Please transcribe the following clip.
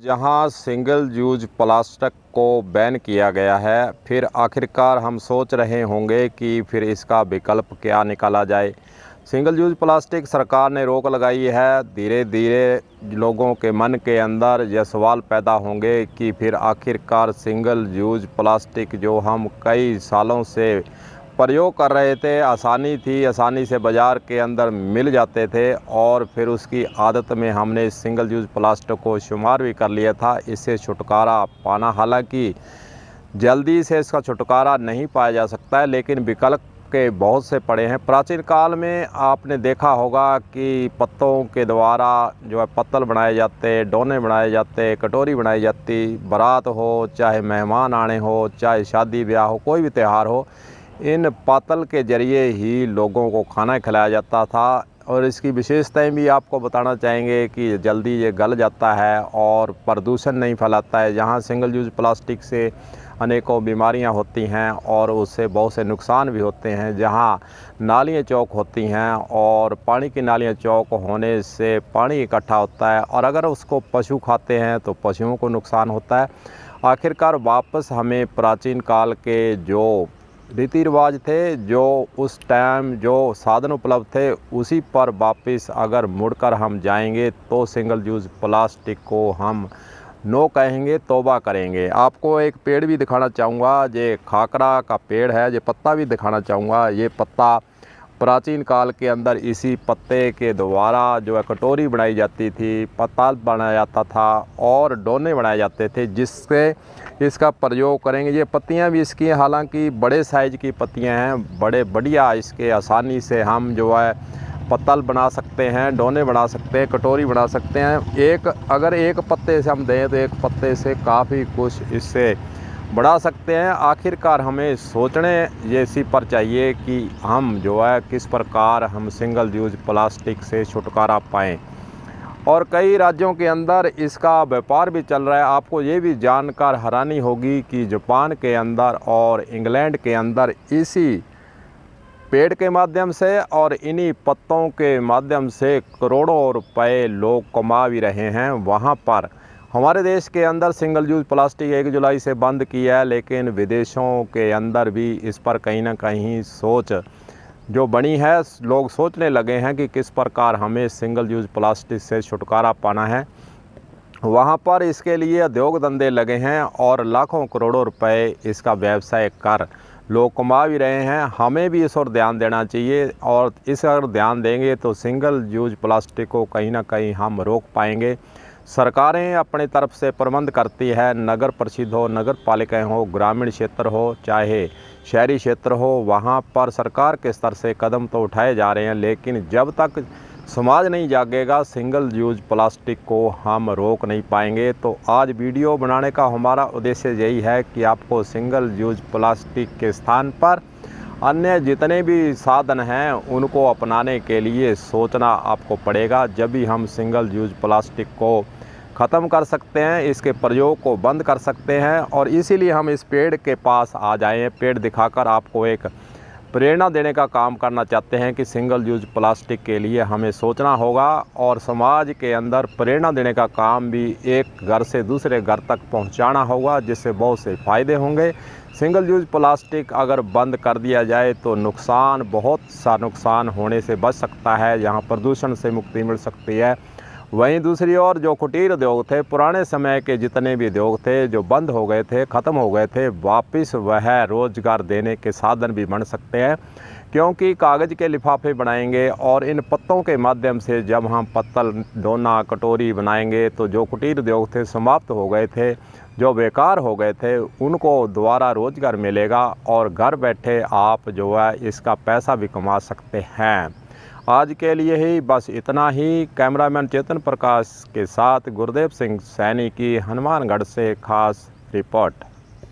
जहां single use plastic को ban किया गया है, फिर आखिरकार हम सोच रहे होंगे कि फिर इसका विकल्प क्या निकाला जाए। सिंगल यूज प्लास्टिक सरकार ने रोक लगाई है। धीरे धीरे लोगों के मन के अंदर यह सवाल पैदा होंगे कि फिर आखिरकार सिंगल यूज प्लास्टिक जो हम कई सालों से प्रयोग कर रहे थे, आसानी से बाज़ार के अंदर मिल जाते थे और फिर उसकी आदत में हमने सिंगल यूज़ प्लास्टिक को शुमार भी कर लिया था। इससे छुटकारा पाना, हालांकि जल्दी से इसका छुटकारा नहीं पाया जा सकता है, लेकिन विकल्प के बहुत से पड़े हैं। प्राचीन काल में आपने देखा होगा कि पत्तों के द्वारा जो है पत्तल बनाए जाते, डोने बनाए जाते, कटोरी बनाई जाती। बारात हो, चाहे मेहमान आने हो, चाहे शादी ब्याह हो, कोई भी त्यौहार हो, इन पत्तल के ज़रिए ही लोगों को खाना खिलाया जाता था। और इसकी विशेषताएं भी आपको बताना चाहेंगे कि जल्दी ये गल जाता है और प्रदूषण नहीं फैलाता है। जहां सिंगल यूज प्लास्टिक से अनेकों बीमारियां होती हैं और उससे बहुत से नुकसान भी होते हैं। जहां नालियां चौक होती हैं और पानी की नालियां चौक होने से पानी इकट्ठा होता है और अगर उसको पशु खाते हैं तो पशुओं को नुकसान होता है। आखिरकार वापस हमें प्राचीन काल के जो रीति रिवाज थे, जो उस टाइम जो साधन उपलब्ध थे, उसी पर वापस अगर मुड़कर हम जाएंगे तो सिंगल यूज़ प्लास्टिक को हम नो कहेंगे, तौबा करेंगे। आपको एक पेड़ भी दिखाना चाहूँगा। ये खाकरा का पेड़ है। ये पत्ता भी दिखाना चाहूँगा। ये पत्ता प्राचीन काल के अंदर इसी पत्ते के द्वारा जो है कटोरी बनाई जाती थी, पत्ताल बनाया जाता था और डोने बनाए जाते थे, जिससे इसका प्रयोग करेंगे। ये पत्तियां भी इसकी हालांकि बड़े साइज़ की पत्तियां हैं, बड़े बढ़िया। इसके आसानी से हम जो है पत्तल बना सकते हैं, डोने बना सकते हैं, कटोरी बना सकते हैं। अगर एक पत्ते से हम दें तो एक पत्ते से काफ़ी कुछ इससे बढ़ा सकते हैं। आखिरकार हमें सोचने ये इसी पर चाहिए कि हम जो है किस प्रकार हम सिंगल यूज प्लास्टिक से छुटकारा पाएँ। और कई राज्यों के अंदर इसका व्यापार भी चल रहा है। आपको ये भी जानकर हैरानी होगी कि जापान के अंदर और इंग्लैंड के अंदर इसी पेड़ के माध्यम से और इन्हीं पत्तों के माध्यम से करोड़ों रुपए लोग कमा भी रहे हैं। वहाँ पर हमारे देश के अंदर सिंगल यूज प्लास्टिक 1 जुलाई से बंद किया है, लेकिन विदेशों के अंदर भी इस पर कहीं ना कहीं सोच जो बनी है, लोग सोचने लगे हैं कि किस प्रकार हमें सिंगल यूज प्लास्टिक से छुटकारा पाना है। वहाँ पर इसके लिए उद्योग धंधे लगे हैं और लाखों करोड़ों रुपए इसका व्यवसाय कर लोग कमा भी रहे हैं। हमें भी इस ओर ध्यान देना चाहिए और इस अगर ध्यान देंगे तो सिंगल यूज प्लास्टिक को कहीं ना कहीं हम रोक पाएंगे। सरकारें अपनी तरफ से प्रबंध करती है, नगर परिषद हो, नगर पालिकाएँ हो, ग्रामीण क्षेत्र हो, चाहे शहरी क्षेत्र हो, वहाँ पर सरकार के स्तर से कदम तो उठाए जा रहे हैं, लेकिन जब तक समाज नहीं जागेगा सिंगल यूज प्लास्टिक को हम रोक नहीं पाएंगे। तो आज वीडियो बनाने का हमारा उद्देश्य यही है कि आपको सिंगल यूज प्लास्टिक के स्थान पर अन्य जितने भी साधन हैं उनको अपनाने के लिए सोचना आपको पड़ेगा। जब भी हम सिंगल यूज प्लास्टिक को ख़त्म कर सकते हैं, इसके प्रयोग को बंद कर सकते हैं। और इसीलिए हम इस पेड़ के पास आ जाए हैं। पेड़ दिखाकर आपको एक प्रेरणा देने का काम करना चाहते हैं कि सिंगल यूज प्लास्टिक के लिए हमें सोचना होगा और समाज के अंदर प्रेरणा देने का काम भी एक घर से दूसरे घर तक पहुंचाना होगा, जिससे बहुत से फ़ायदे होंगे। सिंगल यूज प्लास्टिक अगर बंद कर दिया जाए तो बहुत सा नुकसान होने से बच सकता है, जहां प्रदूषण से मुक्ति मिल सकती है। वहीं दूसरी ओर जो कुटीर उद्योग थे, पुराने समय के जितने भी उद्योग थे जो बंद हो गए थे, ख़त्म हो गए थे, वापस वह रोज़गार देने के साधन भी बन सकते हैं, क्योंकि कागज़ के लिफाफे बनाएंगे और इन पत्तों के माध्यम से जब हम पत्तल, डोना, कटोरी बनाएंगे तो जो कुटीर उद्योग थे समाप्त हो गए थे, जो बेकार हो गए थे, उनको दोबारा रोज़गार मिलेगा और घर बैठे आप जो है इसका पैसा भी कमा सकते हैं। आज के लिए ही बस इतना ही। कैमरामैन चेतन प्रकाश के साथ गुरदेव सिंह सैनी की हनुमानगढ़ से खास रिपोर्ट।